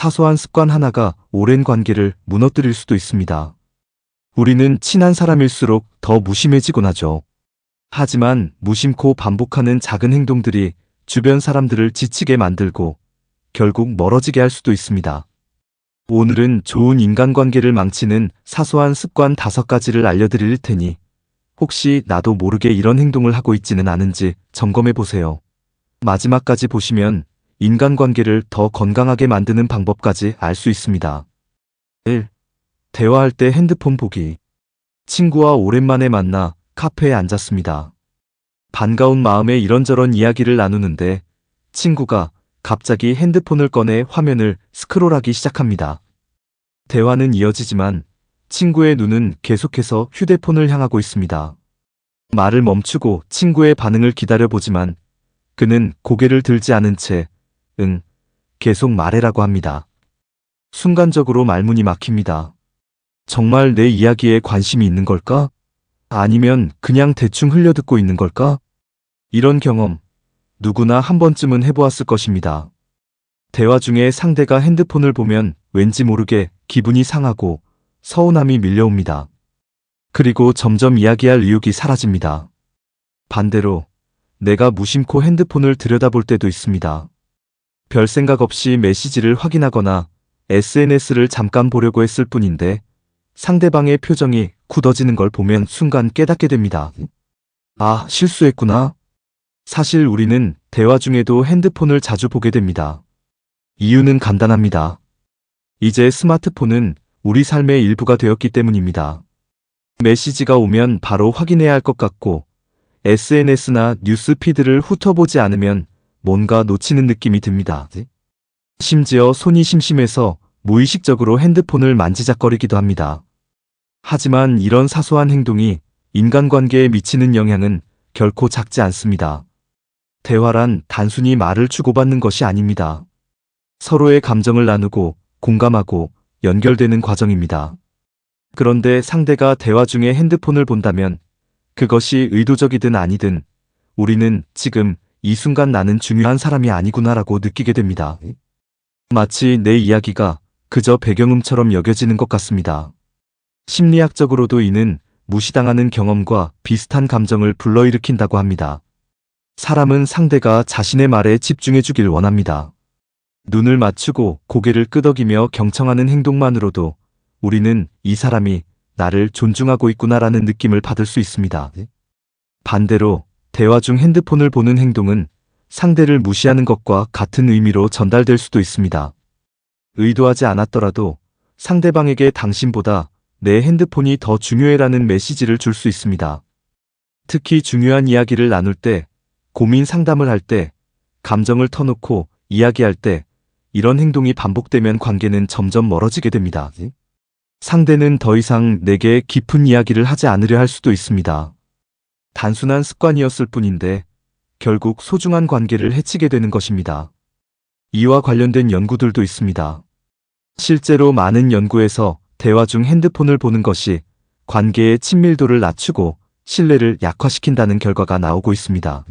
사소한 습관 하나가 오랜 관계를 무너뜨릴 수도 있습니다. 우리는 친한 사람일수록 더 무심해지곤 하죠. 하지만 무심코 반복하는 작은 행동들이 주변 사람들을 지치게 만들고 결국 멀어지게 할 수도 있습니다. 오늘은 좋은 인간관계를 망치는 사소한 습관 5가지를 알려드릴 테니 혹시 나도 모르게 이런 행동을 하고 있지는 않은지 점검해 보세요. 마지막까지 보시면 인간관계를 더 건강하게 만드는 방법까지 알 수 있습니다. 1. 대화할 때 핸드폰 보기. 친구와 오랜만에 만나 카페에 앉았습니다. 반가운 마음에 이런저런 이야기를 나누는데 친구가 갑자기 핸드폰을 꺼내 화면을 스크롤하기 시작합니다. 대화는 이어지지만 친구의 눈은 계속해서 휴대폰을 향하고 있습니다. 말을 멈추고 친구의 반응을 기다려보지만 그는 고개를 들지 않은 채 응, 계속 말해라고 합니다. 순간적으로 말문이 막힙니다. 정말 내 이야기에 관심이 있는 걸까? 아니면 그냥 대충 흘려듣고 있는 걸까? 이런 경험 누구나 한 번쯤은 해보았을 것입니다. 대화 중에 상대가 핸드폰을 보면 왠지 모르게 기분이 상하고 서운함이 밀려옵니다. 그리고 점점 이야기할 의욕이 사라집니다. 반대로 내가 무심코 핸드폰을 들여다볼 때도 있습니다. 별 생각 없이 메시지를 확인하거나 SNS를 잠깐 보려고 했을 뿐인데 상대방의 표정이 굳어지는 걸 보면 순간 깨닫게 됩니다. 아, 실수했구나. 사실 우리는 대화 중에도 핸드폰을 자주 보게 됩니다. 이유는 간단합니다. 이제 스마트폰은 우리 삶의 일부가 되었기 때문입니다. 메시지가 오면 바로 확인해야 할 것 같고 SNS나 뉴스 피드를 훑어보지 않으면 뭔가 놓치는 느낌이 듭니다. 심지어 손이 심심해서 무의식적으로 핸드폰을 만지작거리기도 합니다. 하지만 이런 사소한 행동이 인간관계에 미치는 영향은 결코 작지 않습니다. 대화란 단순히 말을 주고받는 것이 아닙니다. 서로의 감정을 나누고 공감하고 연결되는 과정입니다. 그런데 상대가 대화 중에 핸드폰을 본다면 그것이 의도적이든 아니든 우리는 지금 이 순간 나는 중요한 사람이 아니구나라고 느끼게 됩니다. 마치 내 이야기가 그저 배경음처럼 여겨지는 것 같습니다. 심리학적으로도 이는 무시당하는 경험과 비슷한 감정을 불러일으킨다고 합니다. 사람은 상대가 자신의 말에 집중해 주길 원합니다. 눈을 맞추고 고개를 끄덕이며 경청하는 행동만으로도 우리는 이 사람이 나를 존중하고 있구나라는 느낌을 받을 수 있습니다. 반대로 대화 중 핸드폰을 보는 행동은 상대를 무시하는 것과 같은 의미로 전달될 수도 있습니다. 의도하지 않았더라도 상대방에게 당신보다 내 핸드폰이 더 중요해라는 메시지를 줄 수 있습니다. 특히 중요한 이야기를 나눌 때, 고민 상담을 할 때, 감정을 터놓고 이야기할 때 이런 행동이 반복되면 관계는 점점 멀어지게 됩니다. 상대는 더 이상 내게 깊은 이야기를 하지 않으려 할 수도 있습니다. 단순한 습관이었을 뿐인데 결국 소중한 관계를 해치게 되는 것입니다. 이와 관련된 연구들도 있습니다. 실제로 많은 연구에서 대화 중 핸드폰을 보는 것이 관계의 친밀도를 낮추고 신뢰를 약화시킨다는 결과가 나오고 있습니다.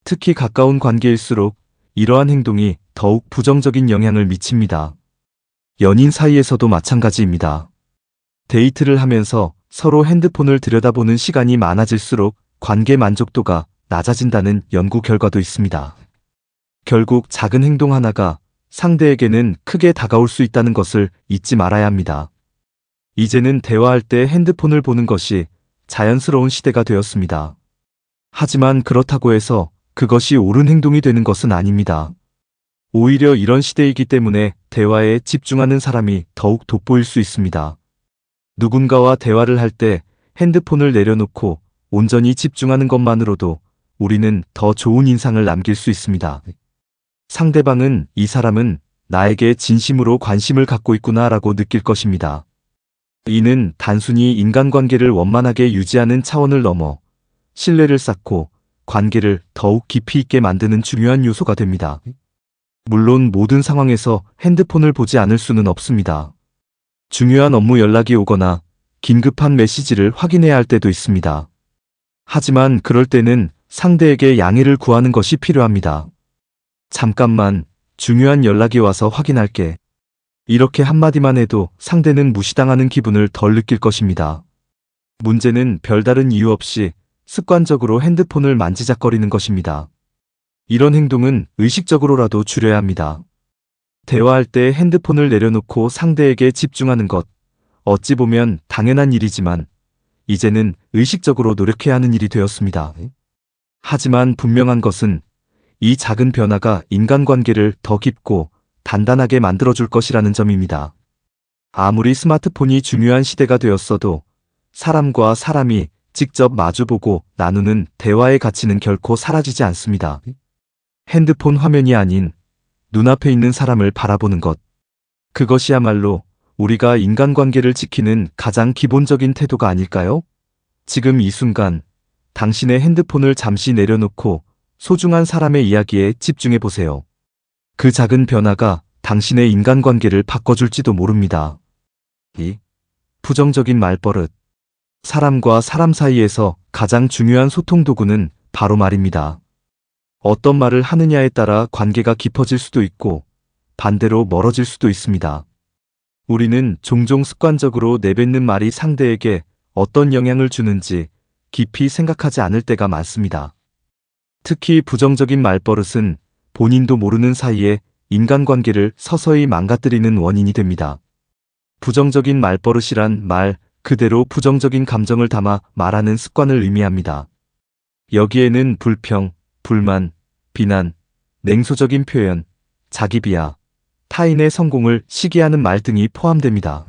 특히 가까운 관계일수록 이러한 행동이 더욱 부정적인 영향을 미칩니다. 연인 사이에서도 마찬가지입니다. 데이트를 하면서 서로 핸드폰을 들여다보는 시간이 많아질수록 관계 만족도가 낮아진다는 연구 결과도 있습니다. 결국 작은 행동 하나가 상대에게는 크게 다가올 수 있다는 것을 잊지 말아야 합니다. 이제는 대화할 때 핸드폰을 보는 것이 자연스러운 시대가 되었습니다. 하지만 그렇다고 해서 그것이 옳은 행동이 되는 것은 아닙니다. 오히려 이런 시대이기 때문에 대화에 집중하는 사람이 더욱 돋보일 수 있습니다. 누군가와 대화를 할 때 핸드폰을 내려놓고 온전히 집중하는 것만으로도 우리는 더 좋은 인상을 남길 수 있습니다. 상대방은 이 사람은 나에게 진심으로 관심을 갖고 있구나라고 느낄 것입니다. 이는 단순히 인간관계를 원만하게 유지하는 차원을 넘어 신뢰를 쌓고 관계를 더욱 깊이 있게 만드는 중요한 요소가 됩니다. 물론 모든 상황에서 핸드폰을 보지 않을 수는 없습니다. 중요한 업무 연락이 오거나 긴급한 메시지를 확인해야 할 때도 있습니다. 하지만 그럴 때는 상대에게 양해를 구하는 것이 필요합니다. 잠깐만, 중요한 연락이 와서 확인할게. 이렇게 한마디만 해도 상대는 무시당하는 기분을 덜 느낄 것입니다. 문제는 별다른 이유 없이 습관적으로 핸드폰을 만지작거리는 것입니다. 이런 행동은 의식적으로라도 줄여야 합니다. 대화할 때 핸드폰을 내려놓고 상대에게 집중하는 것, 어찌 보면 당연한 일이지만 이제는 의식적으로 노력해야 하는 일이 되었습니다. 하지만 분명한 것은 이 작은 변화가 인간관계를 더 깊고 단단하게 만들어줄 것이라는 점입니다. 아무리 스마트폰이 중요한 시대가 되었어도 사람과 사람이 직접 마주보고 나누는 대화의 가치는 결코 사라지지 않습니다. 핸드폰 화면이 아닌 눈앞에 있는 사람을 바라보는 것. 그것이야말로 우리가 인간관계를 지키는 가장 기본적인 태도가 아닐까요? 지금 이 순간 당신의 핸드폰을 잠시 내려놓고 소중한 사람의 이야기에 집중해 보세요. 그 작은 변화가 당신의 인간관계를 바꿔줄지도 모릅니다. 2. 부정적인 말버릇. 사람과 사람 사이에서 가장 중요한 소통 도구는 바로 말입니다. 어떤 말을 하느냐에 따라 관계가 깊어질 수도 있고 반대로 멀어질 수도 있습니다. 우리는 종종 습관적으로 내뱉는 말이 상대에게 어떤 영향을 주는지 깊이 생각하지 않을 때가 많습니다. 특히 부정적인 말버릇은 본인도 모르는 사이에 인간관계를 서서히 망가뜨리는 원인이 됩니다. 부정적인 말버릇이란 말 그대로 부정적인 감정을 담아 말하는 습관을 의미합니다. 여기에는 불평, 불만, 비난, 냉소적인 표현, 자기 비하, 타인의 성공을 시기하는 말 등이 포함됩니다.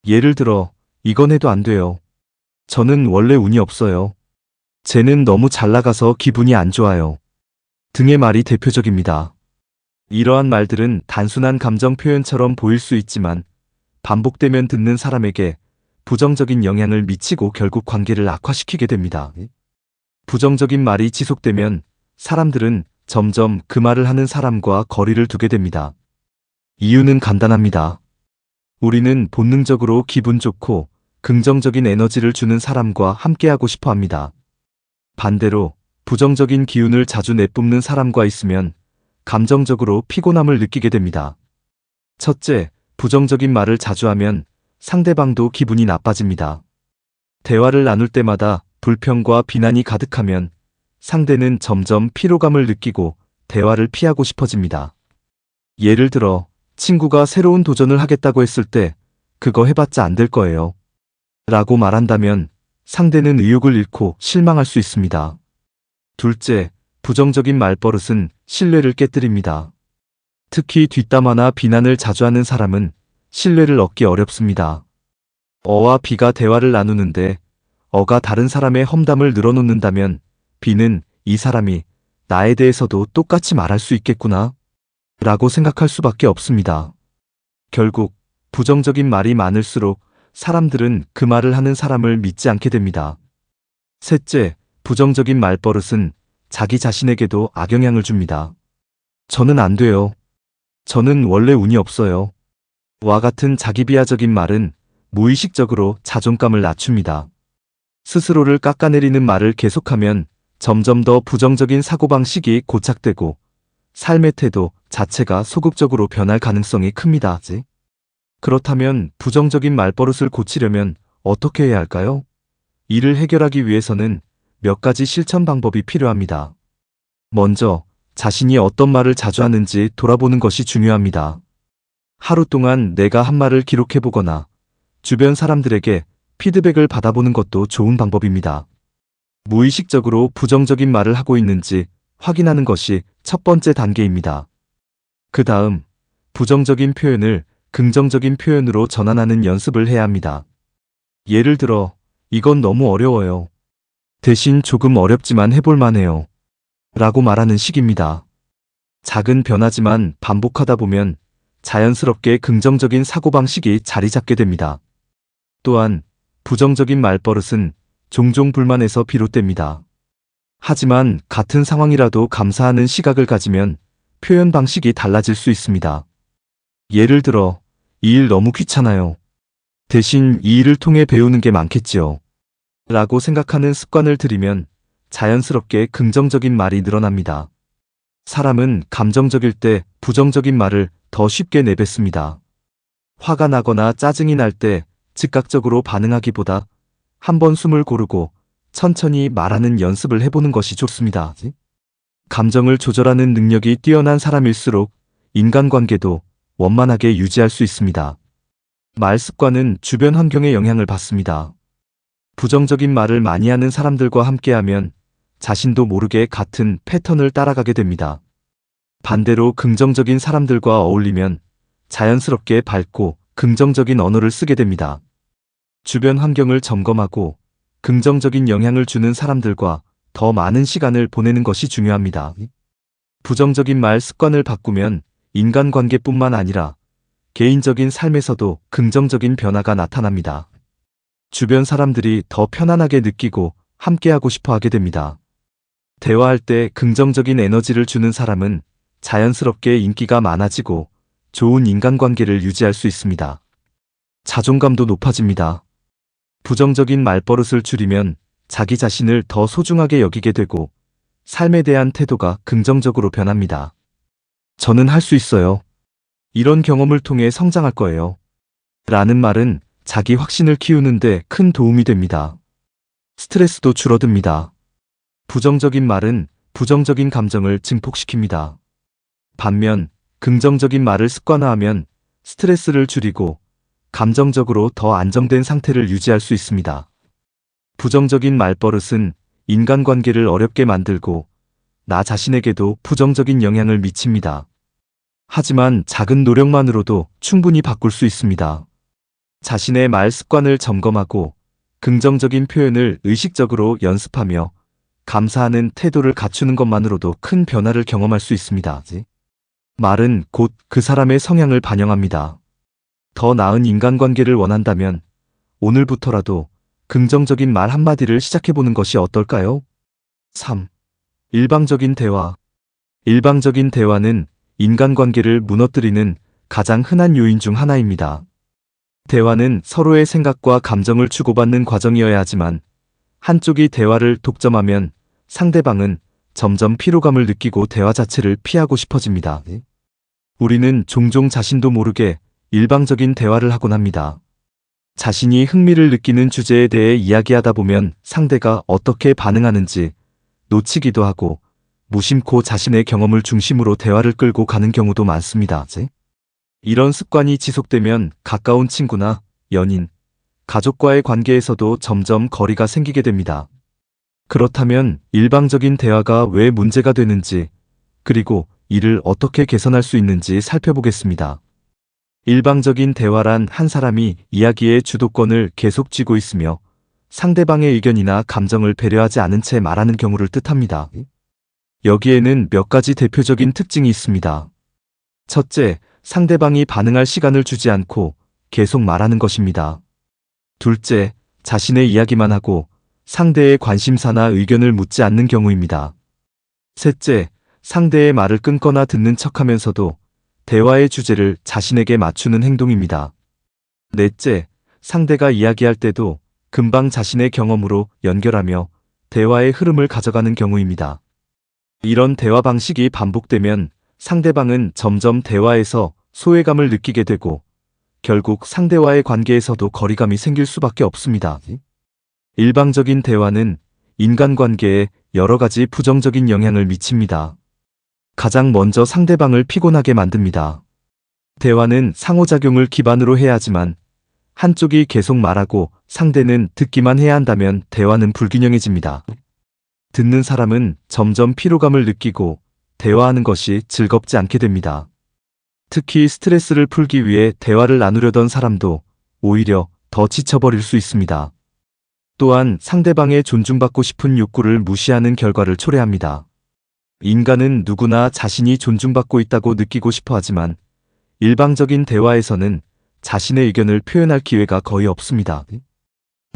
예를 들어, 이건 해도 안 돼요. 저는 원래 운이 없어요. 쟤는 너무 잘 나가서 기분이 안 좋아요. 등의 말이 대표적입니다. 이러한 말들은 단순한 감정 표현처럼 보일 수 있지만 반복되면 듣는 사람에게 부정적인 영향을 미치고 결국 관계를 악화시키게 됩니다. 부정적인 말이 지속되면 사람들은 점점 그 말을 하는 사람과 거리를 두게 됩니다. 이유는 간단합니다. 우리는 본능적으로 기분 좋고 긍정적인 에너지를 주는 사람과 함께하고 싶어 합니다. 반대로 부정적인 기운을 자주 내뿜는 사람과 있으면 감정적으로 피곤함을 느끼게 됩니다. 첫째, 부정적인 말을 자주 하면 상대방도 기분이 나빠집니다. 대화를 나눌 때마다 불평과 비난이 가득하면 상대는 점점 피로감을 느끼고 대화를 피하고 싶어집니다. 예를 들어 친구가 새로운 도전을 하겠다고 했을 때 그거 해봤자 안 될 거예요. 라고 말한다면 상대는 의욕을 잃고 실망할 수 있습니다. 둘째, 부정적인 말버릇은 신뢰를 깨뜨립니다. 특히 뒷담화나 비난을 자주 하는 사람은 신뢰를 얻기 어렵습니다. 어와 비가 대화를 나누는데 어가 다른 사람의 험담을 늘어놓는다면 비는 이 사람이 나에 대해서도 똑같이 말할 수 있겠구나 라고 생각할 수밖에 없습니다. 결국 부정적인 말이 많을수록 사람들은 그 말을 하는 사람을 믿지 않게 됩니다. 셋째, 부정적인 말버릇은 자기 자신에게도 악영향을 줍니다. 저는 안 돼요. 저는 원래 운이 없어요. 와 같은 자기 비하적인 말은 무의식적으로 자존감을 낮춥니다. 스스로를 깎아내리는 말을 계속하면 점점 더 부정적인 사고방식이 고착되고 삶의 태도 자체가 소극적으로 변할 가능성이 큽니다. 그렇다면 부정적인 말버릇을 고치려면 어떻게 해야 할까요? 이를 해결하기 위해서는 몇 가지 실천 방법이 필요합니다. 먼저 자신이 어떤 말을 자주 하는지 돌아보는 것이 중요합니다. 하루 동안 내가 한 말을 기록해보거나 주변 사람들에게 피드백을 받아보는 것도 좋은 방법입니다. 무의식적으로 부정적인 말을 하고 있는지 확인하는 것이 첫 번째 단계입니다. 그 다음 부정적인 표현을 긍정적인 표현으로 전환하는 연습을 해야 합니다. 예를 들어, 이건 너무 어려워요. 대신 조금 어렵지만 해볼만 해요. 라고 말하는 식입니다. 작은 변화지만 반복하다 보면 자연스럽게 긍정적인 사고방식이 자리 잡게 됩니다. 또한 부정적인 말버릇은 종종 불만에서 비롯됩니다. 하지만 같은 상황이라도 감사하는 시각을 가지면 표현 방식이 달라질 수 있습니다. 예를 들어, 이 일 너무 귀찮아요. 대신 이 일을 통해 배우는 게 많겠지요. 라고 생각하는 습관을 들이면 자연스럽게 긍정적인 말이 늘어납니다. 사람은 감정적일 때 부정적인 말을 더 쉽게 내뱉습니다. 화가 나거나 짜증이 날 때 즉각적으로 반응하기보다 한번 숨을 고르고 천천히 말하는 연습을 해보는 것이 좋습니다. 감정을 조절하는 능력이 뛰어난 사람일수록 인간관계도 원만하게 유지할 수 있습니다. 말 습관은 주변 환경에 영향을 받습니다. 부정적인 말을 많이 하는 사람들과 함께하면 자신도 모르게 같은 패턴을 따라가게 됩니다. 반대로 긍정적인 사람들과 어울리면 자연스럽게 밝고 긍정적인 언어를 쓰게 됩니다. 주변 환경을 점검하고 긍정적인 영향을 주는 사람들과 더 많은 시간을 보내는 것이 중요합니다. 부정적인 말 습관을 바꾸면 인간관계뿐만 아니라 개인적인 삶에서도 긍정적인 변화가 나타납니다. 주변 사람들이 더 편안하게 느끼고 함께하고 싶어 하게 됩니다. 대화할 때 긍정적인 에너지를 주는 사람은 자연스럽게 인기가 많아지고 좋은 인간관계를 유지할 수 있습니다. 자존감도 높아집니다. 부정적인 말버릇을 줄이면 자기 자신을 더 소중하게 여기게 되고 삶에 대한 태도가 긍정적으로 변합니다. 저는 할 수 있어요. 이런 경험을 통해 성장할 거예요. 라는 말은 자기 확신을 키우는데 큰 도움이 됩니다. 스트레스도 줄어듭니다. 부정적인 말은 부정적인 감정을 증폭시킵니다. 반면 긍정적인 말을 습관화하면 스트레스를 줄이고 감정적으로 더 안정된 상태를 유지할 수 있습니다. 부정적인 말버릇은 인간관계를 어렵게 만들고 나 자신에게도 부정적인 영향을 미칩니다. 하지만 작은 노력만으로도 충분히 바꿀 수 있습니다. 자신의 말 습관을 점검하고 긍정적인 표현을 의식적으로 연습하며 감사하는 태도를 갖추는 것만으로도 큰 변화를 경험할 수 있습니다. 말은 곧 그 사람의 성향을 반영합니다. 더 나은 인간관계를 원한다면 오늘부터라도 긍정적인 말 한마디를 시작해보는 것이 어떨까요? 3. 일방적인 대화. 일방적인 대화는 인간관계를 무너뜨리는 가장 흔한 요인 중 하나입니다. 대화는 서로의 생각과 감정을 주고받는 과정이어야 하지만 한쪽이 대화를 독점하면 상대방은 점점 피로감을 느끼고 대화 자체를 피하고 싶어집니다. 우리는 종종 자신도 모르게 일방적인 대화를 하곤 합니다. 자신이 흥미를 느끼는 주제에 대해 이야기하다 보면 상대가 어떻게 반응하는지 놓치기도 하고 무심코 자신의 경험을 중심으로 대화를 끌고 가는 경우도 많습니다. 이런 습관이 지속되면 가까운 친구나 연인, 가족과의 관계에서도 점점 거리가 생기게 됩니다. 그렇다면 일방적인 대화가 왜 문제가 되는지, 그리고 이를 어떻게 개선할 수 있는지 살펴보겠습니다. 일방적인 대화란 한 사람이 이야기의 주도권을 계속 쥐고 있으며 상대방의 의견이나 감정을 배려하지 않은 채 말하는 경우를 뜻합니다. 여기에는 몇 가지 대표적인 특징이 있습니다. 첫째, 상대방이 반응할 시간을 주지 않고 계속 말하는 것입니다. 둘째, 자신의 이야기만 하고 상대의 관심사나 의견을 묻지 않는 경우입니다. 셋째, 상대의 말을 끊거나 듣는 척하면서도 대화의 주제를 자신에게 맞추는 행동입니다. 넷째, 상대가 이야기할 때도 금방 자신의 경험으로 연결하며 대화의 흐름을 가져가는 경우입니다. 이런 대화 방식이 반복되면 상대방은 점점 대화에서 소외감을 느끼게 되고 결국 상대와의 관계에서도 거리감이 생길 수밖에 없습니다. 일방적인 대화는 인간관계에 여러 가지 부정적인 영향을 미칩니다. 가장 먼저 상대방을 피곤하게 만듭니다. 대화는 상호작용을 기반으로 해야 하지만 한쪽이 계속 말하고 상대는 듣기만 해야 한다면 대화는 불균형해집니다. 듣는 사람은 점점 피로감을 느끼고 대화하는 것이 즐겁지 않게 됩니다. 특히 스트레스를 풀기 위해 대화를 나누려던 사람도 오히려 더 지쳐버릴 수 있습니다. 또한 상대방의 존중받고 싶은 욕구를 무시하는 결과를 초래합니다. 인간은 누구나 자신이 존중받고 있다고 느끼고 싶어 하지만 일방적인 대화에서는 자신의 의견을 표현할 기회가 거의 없습니다.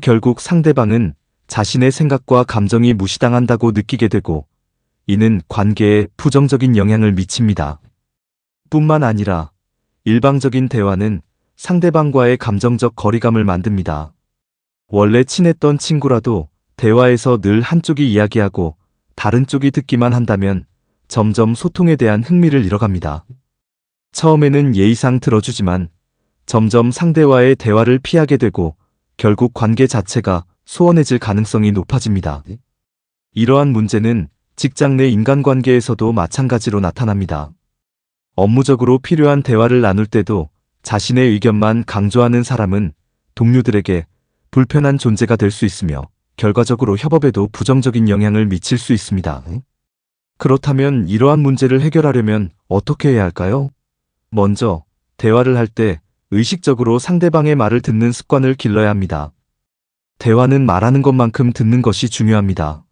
결국 상대방은 자신의 생각과 감정이 무시당한다고 느끼게 되고 이는 관계에 부정적인 영향을 미칩니다. 뿐만 아니라 일방적인 대화는 상대방과의 감정적 거리감을 만듭니다. 원래 친했던 친구라도 대화에서 늘 한쪽이 이야기하고 다른 쪽이 듣기만 한다면 점점 소통에 대한 흥미를 잃어갑니다. 처음에는 예의상 들어주지만 점점 상대와의 대화를 피하게 되고 결국 관계 자체가 소원해질 가능성이 높아집니다. 이러한 문제는 직장 내 인간관계에서도 마찬가지로 나타납니다. 업무적으로 필요한 대화를 나눌 때도 자신의 의견만 강조하는 사람은 동료들에게 불편한 존재가 될 수 있으며 결과적으로 협업에도 부정적인 영향을 미칠 수 있습니다. 그렇다면 이러한 문제를 해결하려면 어떻게 해야 할까요? 먼저 대화를 할 때 의식적으로 상대방의 말을 듣는 습관을 길러야 합니다. 대화는 말하는 것만큼 듣는 것이 중요합니다.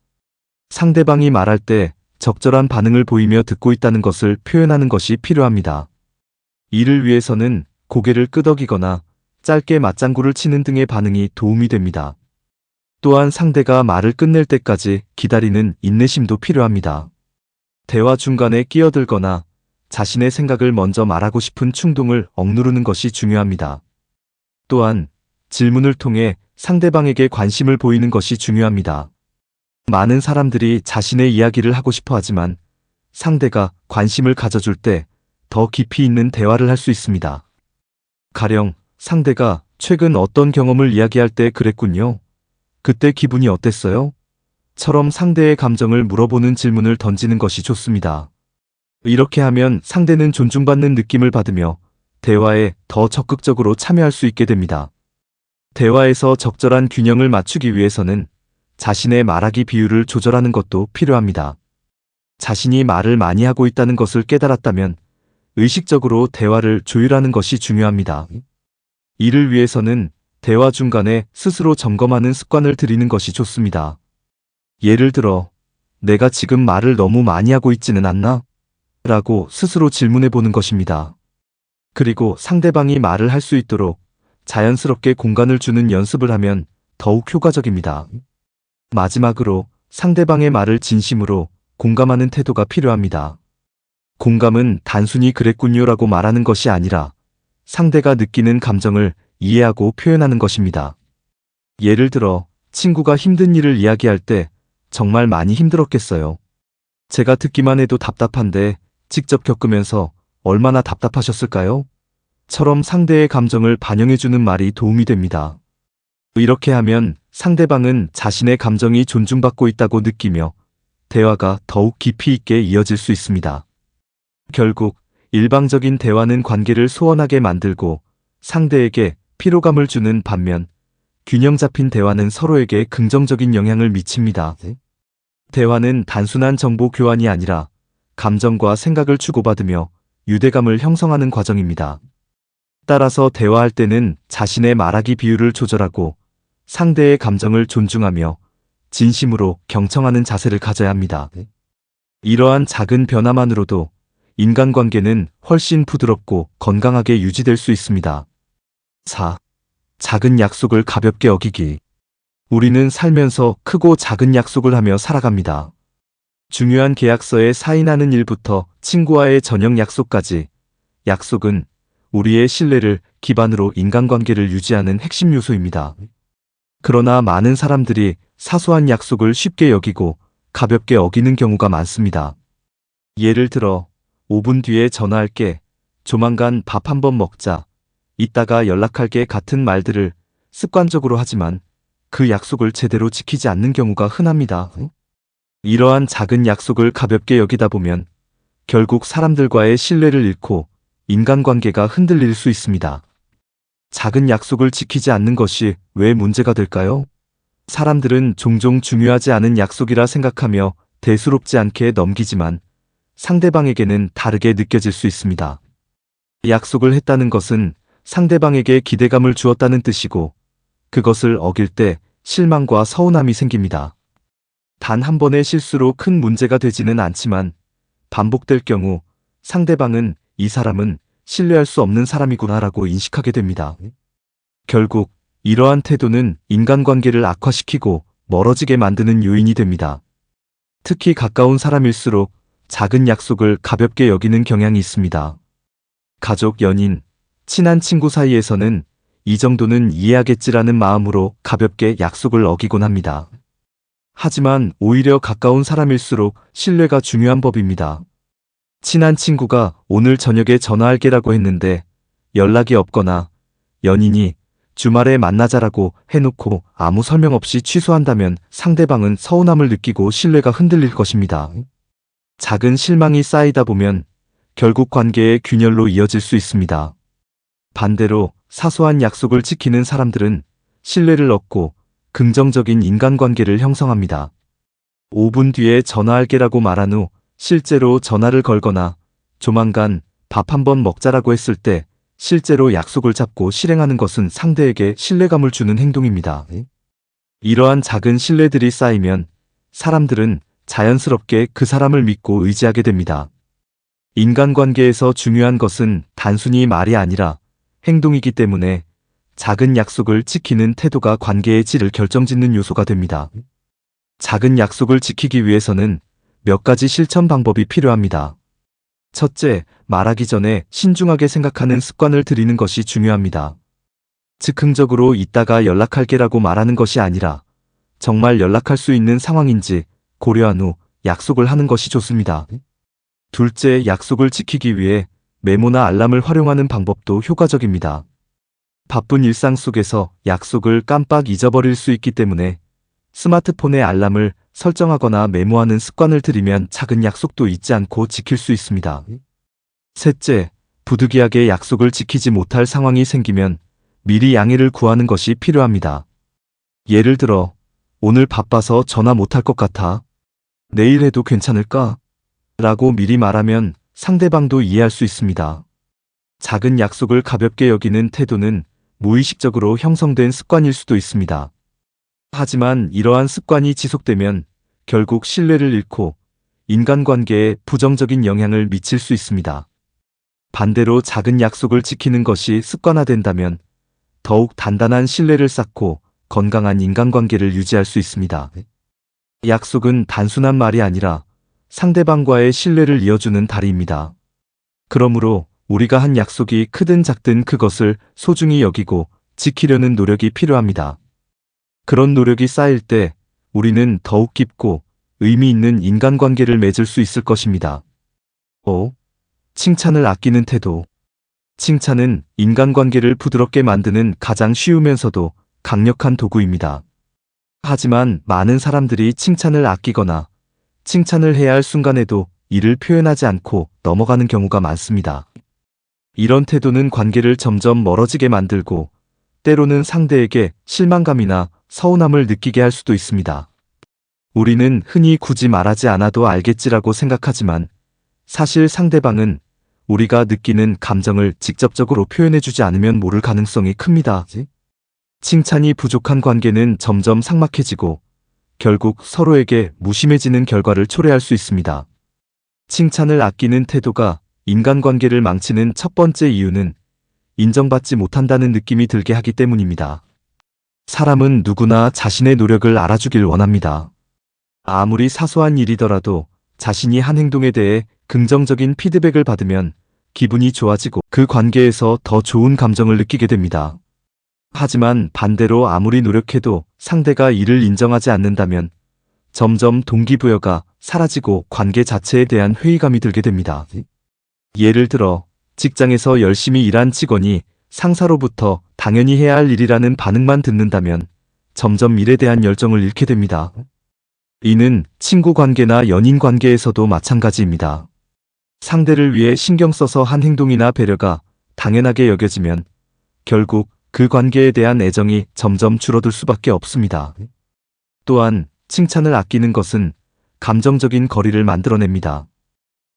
상대방이 말할 때 적절한 반응을 보이며 듣고 있다는 것을 표현하는 것이 필요합니다. 이를 위해서는 고개를 끄덕이거나 짧게 맞장구를 치는 등의 반응이 도움이 됩니다. 또한 상대가 말을 끝낼 때까지 기다리는 인내심도 필요합니다. 대화 중간에 끼어들거나 자신의 생각을 먼저 말하고 싶은 충동을 억누르는 것이 중요합니다. 또한 질문을 통해 상대방에게 관심을 보이는 것이 중요합니다. 많은 사람들이 자신의 이야기를 하고 싶어 하지만 상대가 관심을 가져줄 때 더 깊이 있는 대화를 할 수 있습니다. 가령 상대가 최근 어떤 경험을 이야기할 때 그랬군요. 그때 기분이 어땠어요? 처럼 상대의 감정을 물어보는 질문을 던지는 것이 좋습니다. 이렇게 하면 상대는 존중받는 느낌을 받으며 대화에 더 적극적으로 참여할 수 있게 됩니다. 대화에서 적절한 균형을 맞추기 위해서는 자신의 말하기 비율을 조절하는 것도 필요합니다. 자신이 말을 많이 하고 있다는 것을 깨달았다면 의식적으로 대화를 조율하는 것이 중요합니다. 이를 위해서는 대화 중간에 스스로 점검하는 습관을 들이는 것이 좋습니다. 예를 들어, 내가 지금 말을 너무 많이 하고 있지는 않나? 라고 스스로 질문해 보는 것입니다. 그리고 상대방이 말을 할 수 있도록 자연스럽게 공간을 주는 연습을 하면 더욱 효과적입니다. 마지막으로 상대방의 말을 진심으로 공감하는 태도가 필요합니다. 공감은 단순히 그랬군요라고 말하는 것이 아니라 상대가 느끼는 감정을 이해하고 표현하는 것입니다. 예를 들어 친구가 힘든 일을 이야기할 때 정말 많이 힘들었겠어요. 제가 듣기만 해도 답답한데 직접 겪으면서 얼마나 답답하셨을까요? 처럼 상대의 감정을 반영해주는 말이 도움이 됩니다. 이렇게 하면 상대방은 자신의 감정이 존중받고 있다고 느끼며 대화가 더욱 깊이 있게 이어질 수 있습니다. 결국 일방적인 대화는 관계를 소원하게 만들고 상대에게 피로감을 주는 반면 균형 잡힌 대화는 서로에게 긍정적인 영향을 미칩니다. 대화는 단순한 정보 교환이 아니라 감정과 생각을 주고받으며 유대감을 형성하는 과정입니다. 따라서 대화할 때는 자신의 말하기 비율을 조절하고 상대의 감정을 존중하며 진심으로 경청하는 자세를 가져야 합니다. 이러한 작은 변화만으로도 인간관계는 훨씬 부드럽고 건강하게 유지될 수 있습니다. 4. 작은 약속을 가볍게 어기기. 우리는 살면서 크고 작은 약속을 하며 살아갑니다. 중요한 계약서에 사인하는 일부터 친구와의 저녁 약속까지 약속은 우리의 신뢰를 기반으로 인간관계를 유지하는 핵심 요소입니다. 그러나 많은 사람들이 사소한 약속을 쉽게 여기고 가볍게 어기는 경우가 많습니다. 예를 들어 5분 뒤에 전화할게, 조만간 밥 한번 먹자, 이따가 연락할게 같은 말들을 습관적으로 하지만 그 약속을 제대로 지키지 않는 경우가 흔합니다. 이러한 작은 약속을 가볍게 여기다 보면 결국 사람들과의 신뢰를 잃고 인간관계가 흔들릴 수 있습니다. 작은 약속을 지키지 않는 것이 왜 문제가 될까요? 사람들은 종종 중요하지 않은 약속이라 생각하며 대수롭지 않게 넘기지만 상대방에게는 다르게 느껴질 수 있습니다. 약속을 했다는 것은 상대방에게 기대감을 주었다는 뜻이고 그것을 어길 때 실망과 서운함이 생깁니다. 단 한 번의 실수로 큰 문제가 되지는 않지만 반복될 경우 상대방은 이 사람은 신뢰할 수 없는 사람이구나라고 인식하게 됩니다. 결국 이러한 태도는 인간관계를 악화시키고 멀어지게 만드는 요인이 됩니다. 특히 가까운 사람일수록 작은 약속을 가볍게 여기는 경향이 있습니다. 가족, 연인, 친한 친구 사이에서는 이 정도는 이해하겠지라는 마음으로 가볍게 약속을 어기곤 합니다. 하지만 오히려 가까운 사람일수록 신뢰가 중요한 법입니다. 친한 친구가 오늘 저녁에 전화할게라고 했는데 연락이 없거나 연인이 주말에 만나자라고 해놓고 아무 설명 없이 취소한다면 상대방은 서운함을 느끼고 신뢰가 흔들릴 것입니다. 작은 실망이 쌓이다 보면 결국 관계의 균열로 이어질 수 있습니다. 반대로 사소한 약속을 지키는 사람들은 신뢰를 얻고 긍정적인 인간관계를 형성합니다. 5분 뒤에 전화할게라고 말한 후 실제로 전화를 걸거나 조만간 밥 한번 먹자라고 했을 때 실제로 약속을 잡고 실행하는 것은 상대에게 신뢰감을 주는 행동입니다. 이러한 작은 신뢰들이 쌓이면 사람들은 자연스럽게 그 사람을 믿고 의지하게 됩니다. 인간관계에서 중요한 것은 단순히 말이 아니라 행동이기 때문에 작은 약속을 지키는 태도가 관계의 질을 결정짓는 요소가 됩니다. 작은 약속을 지키기 위해서는 몇 가지 실천 방법이 필요합니다. 첫째, 말하기 전에 신중하게 생각하는 습관을 들이는 것이 중요합니다. 즉흥적으로 이따가 연락할게라고 말하는 것이 아니라 정말 연락할 수 있는 상황인지 고려한 후 약속을 하는 것이 좋습니다. 둘째, 약속을 지키기 위해 메모나 알람을 활용하는 방법도 효과적입니다. 바쁜 일상 속에서 약속을 깜빡 잊어버릴 수 있기 때문에 스마트폰에 알람을 설정하거나 메모하는 습관을 들이면 작은 약속도 잊지 않고 지킬 수 있습니다. 셋째, 부득이하게 약속을 지키지 못할 상황이 생기면 미리 양해를 구하는 것이 필요합니다. 예를 들어, 오늘 바빠서 전화 못할 것 같아. 내일 해도 괜찮을까? 라고 미리 말하면 상대방도 이해할 수 있습니다. 작은 약속을 가볍게 여기는 태도는 무의식적으로 형성된 습관일 수도 있습니다. 하지만 이러한 습관이 지속되면 결국 신뢰를 잃고 인간관계에 부정적인 영향을 미칠 수 있습니다. 반대로 작은 약속을 지키는 것이 습관화된다면 더욱 단단한 신뢰를 쌓고 건강한 인간관계를 유지할 수 있습니다. 약속은 단순한 말이 아니라 상대방과의 신뢰를 이어주는 다리입니다. 그러므로 우리가 한 약속이 크든 작든 그것을 소중히 여기고 지키려는 노력이 필요합니다. 그런 노력이 쌓일 때 우리는 더욱 깊고 의미 있는 인간관계를 맺을 수 있을 것입니다. 5. 칭찬을 아끼는 태도. 칭찬은 인간관계를 부드럽게 만드는 가장 쉬우면서도 강력한 도구입니다. 하지만 많은 사람들이 칭찬을 아끼거나 칭찬을 해야 할 순간에도 이를 표현하지 않고 넘어가는 경우가 많습니다. 이런 태도는 관계를 점점 멀어지게 만들고 때로는 상대에게 실망감이나 서운함을 느끼게 할 수도 있습니다. 우리는 흔히 굳이 말하지 않아도 알겠지라고 생각하지만 사실 상대방은 우리가 느끼는 감정을 직접적으로 표현해주지 않으면 모를 가능성이 큽니다. 칭찬이 부족한 관계는 점점 삭막해지고 결국 서로에게 무심해지는 결과를 초래할 수 있습니다. 칭찬을 아끼는 태도가 인간관계를 망치는 첫 번째 이유는 인정받지 못한다는 느낌이 들게 하기 때문입니다. 사람은 누구나 자신의 노력을 알아주길 원합니다. 아무리 사소한 일이더라도 자신이 한 행동에 대해 긍정적인 피드백을 받으면 기분이 좋아지고 그 관계에서 더 좋은 감정을 느끼게 됩니다. 하지만 반대로 아무리 노력해도 상대가 이를 인정하지 않는다면 점점 동기부여가 사라지고 관계 자체에 대한 회의감이 들게 됩니다. 예를 들어 직장에서 열심히 일한 직원이 상사로부터 당연히 해야 할 일이라는 반응만 듣는다면 점점 일에 대한 열정을 잃게 됩니다. 이는 친구 관계나 연인 관계에서도 마찬가지입니다. 상대를 위해 신경 써서 한 행동이나 배려가 당연하게 여겨지면 결국 그 관계에 대한 애정이 점점 줄어들 수밖에 없습니다. 또한 칭찬을 아끼는 것은 감정적인 거리를 만들어냅니다.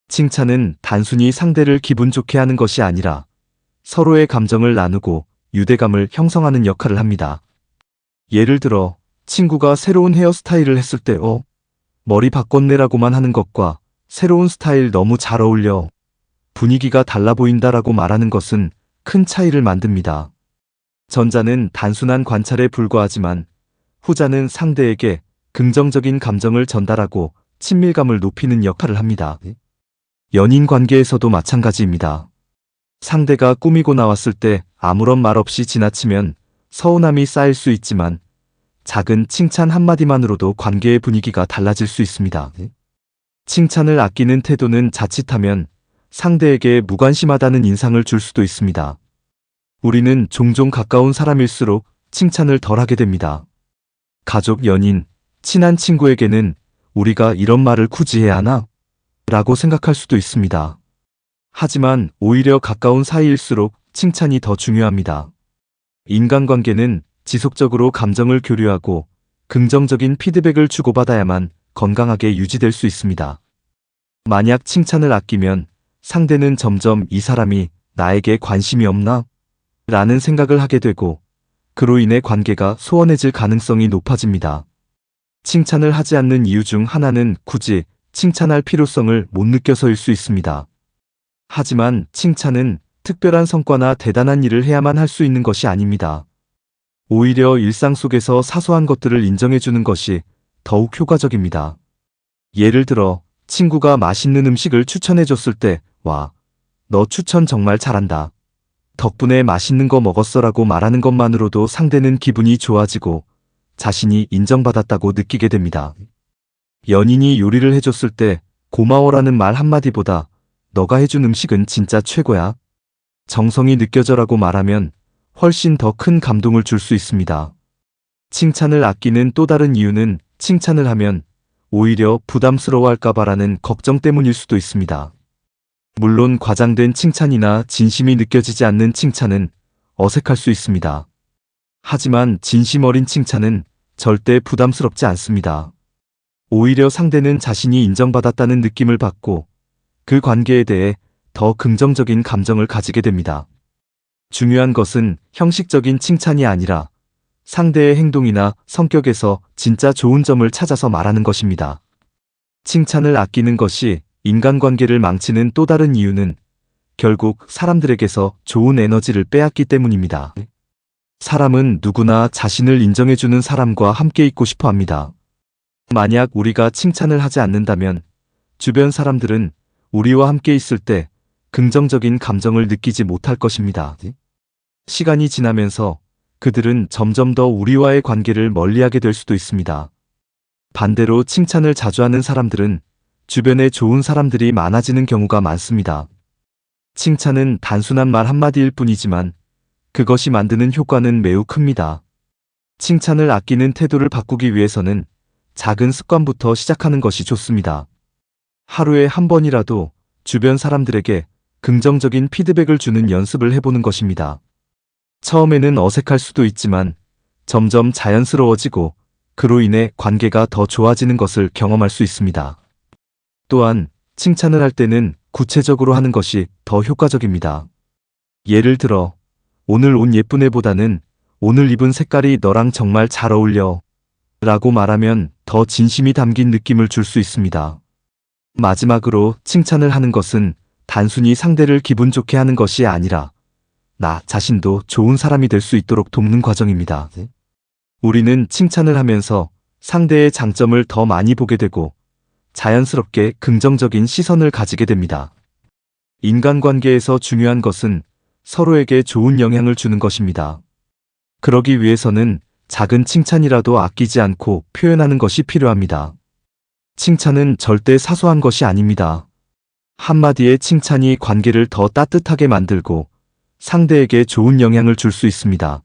칭찬은 단순히 상대를 기분 좋게 하는 것이 아니라 서로의 감정을 나누고 유대감을 형성하는 역할을 합니다. 예를 들어 친구가 새로운 헤어스타일을 했을 때 머리 바꿨네라고만 하는 것과 새로운 스타일 너무 잘 어울려 분위기가 달라 보인다라고 말하는 것은 큰 차이를 만듭니다. 전자는 단순한 관찰에 불과하지만 후자는 상대에게 긍정적인 감정을 전달하고 친밀감을 높이는 역할을 합니다. 연인 관계에서도 마찬가지입니다. 상대가 꾸미고 나왔을 때 아무런 말 없이 지나치면 서운함이 쌓일 수 있지만 작은 칭찬 한마디만으로도 관계의 분위기가 달라질 수 있습니다. 칭찬을 아끼는 태도는 자칫하면 상대에게 무관심하다는 인상을 줄 수도 있습니다. 우리는 종종 가까운 사람일수록 칭찬을 덜하게 됩니다. 가족, 연인, 친한 친구에게는 우리가 이런 말을 굳이 해야 하나? 라고 생각할 수도 있습니다. 하지만 오히려 가까운 사이일수록 칭찬이 더 중요합니다. 인간관계는 지속적으로 감정을 교류하고 긍정적인 피드백을 주고받아야만 건강하게 유지될 수 있습니다. 만약 칭찬을 아끼면 상대는 점점 이 사람이 나에게 관심이 없나? 라는 생각을 하게 되고 그로 인해 관계가 소원해질 가능성이 높아집니다. 칭찬을 하지 않는 이유 중 하나는 굳이 칭찬할 필요성을 못 느껴서일 수 있습니다. 하지만 칭찬은 특별한 성과나 대단한 일을 해야만 할 수 있는 것이 아닙니다. 오히려 일상 속에서 사소한 것들을 인정해주는 것이 더욱 효과적입니다. 예를 들어 친구가 맛있는 음식을 추천해줬을 때 와, 너 추천 정말 잘한다. 덕분에 맛있는 거 먹었어라고 말하는 것만으로도 상대는 기분이 좋아지고 자신이 인정받았다고 느끼게 됩니다. 연인이 요리를 해줬을 때 고마워라는 말 한마디보다 너가 해준 음식은 진짜 최고야. 정성이 느껴져라고 말하면 훨씬 더 큰 감동을 줄 수 있습니다. 칭찬을 아끼는 또 다른 이유는 칭찬을 하면 오히려 부담스러워할까봐라는 걱정 때문일 수도 있습니다. 물론 과장된 칭찬이나 진심이 느껴지지 않는 칭찬은 어색할 수 있습니다. 하지만 진심 어린 칭찬은 절대 부담스럽지 않습니다. 오히려 상대는 자신이 인정받았다는 느낌을 받고 그 관계에 대해 더 긍정적인 감정을 가지게 됩니다. 중요한 것은 형식적인 칭찬이 아니라 상대의 행동이나 성격에서 진짜 좋은 점을 찾아서 말하는 것입니다. 칭찬을 아끼는 것이 인간관계를 망치는 또 다른 이유는 결국 사람들에게서 좋은 에너지를 빼앗기 때문입니다. 사람은 누구나 자신을 인정해주는 사람과 함께 있고 싶어 합니다. 만약 우리가 칭찬을 하지 않는다면 주변 사람들은 우리와 함께 있을 때 긍정적인 감정을 느끼지 못할 것입니다. 시간이 지나면서 그들은 점점 더 우리와의 관계를 멀리하게 될 수도 있습니다. 반대로 칭찬을 자주 하는 사람들은 주변에 좋은 사람들이 많아지는 경우가 많습니다. 칭찬은 단순한 말 한마디일 뿐이지만 그것이 만드는 효과는 매우 큽니다. 칭찬을 아끼는 태도를 바꾸기 위해서는 작은 습관부터 시작하는 것이 좋습니다. 하루에 한 번이라도 주변 사람들에게 긍정적인 피드백을 주는 연습을 해보는 것입니다. 처음에는 어색할 수도 있지만 점점 자연스러워지고 그로 인해 관계가 더 좋아지는 것을 경험할 수 있습니다. 또한 칭찬을 할 때는 구체적으로 하는 것이 더 효과적입니다. 예를 들어 오늘 옷 예쁘네보다는 오늘 입은 색깔이 너랑 정말 잘 어울려 라고 말하면 더 진심이 담긴 느낌을 줄 수 있습니다. 마지막으로 칭찬을 하는 것은 단순히 상대를 기분 좋게 하는 것이 아니라 나 자신도 좋은 사람이 될 수 있도록 돕는 과정입니다. 우리는 칭찬을 하면서 상대의 장점을 더 많이 보게 되고 자연스럽게 긍정적인 시선을 가지게 됩니다. 인간관계에서 중요한 것은 서로에게 좋은 영향을 주는 것입니다. 그러기 위해서는 작은 칭찬이라도 아끼지 않고 표현하는 것이 필요합니다. 칭찬은 절대 사소한 것이 아닙니다. 한마디의 칭찬이 관계를 더 따뜻하게 만들고 상대에게 좋은 영향을 줄 수 있습니다.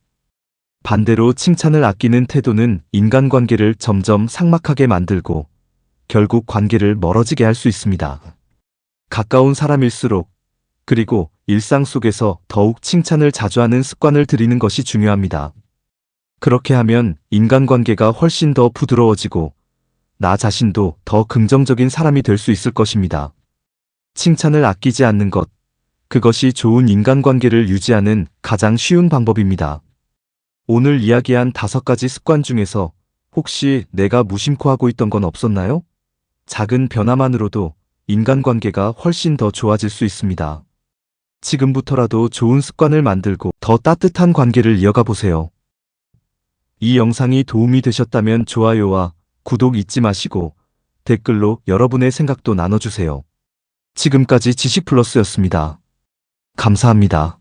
반대로 칭찬을 아끼는 태도는 인간관계를 점점 삭막하게 만들고 결국 관계를 멀어지게 할 수 있습니다. 가까운 사람일수록 그리고 일상 속에서 더욱 칭찬을 자주 하는 습관을 들이는 것이 중요합니다. 그렇게 하면 인간관계가 훨씬 더 부드러워지고 나 자신도 더 긍정적인 사람이 될 수 있을 것입니다. 칭찬을 아끼지 않는 것, 그것이 좋은 인간관계를 유지하는 가장 쉬운 방법입니다. 오늘 이야기한 5가지 습관 중에서 혹시 내가 무심코 하고 있던 건 없었나요? 작은 변화만으로도 인간관계가 훨씬 더 좋아질 수 있습니다. 지금부터라도 좋은 습관을 만들고 더 따뜻한 관계를 이어가 보세요. 이 영상이 도움이 되셨다면 좋아요와 구독 잊지 마시고 댓글로 여러분의 생각도 나눠주세요. 지금까지 지식플러스였습니다. 감사합니다.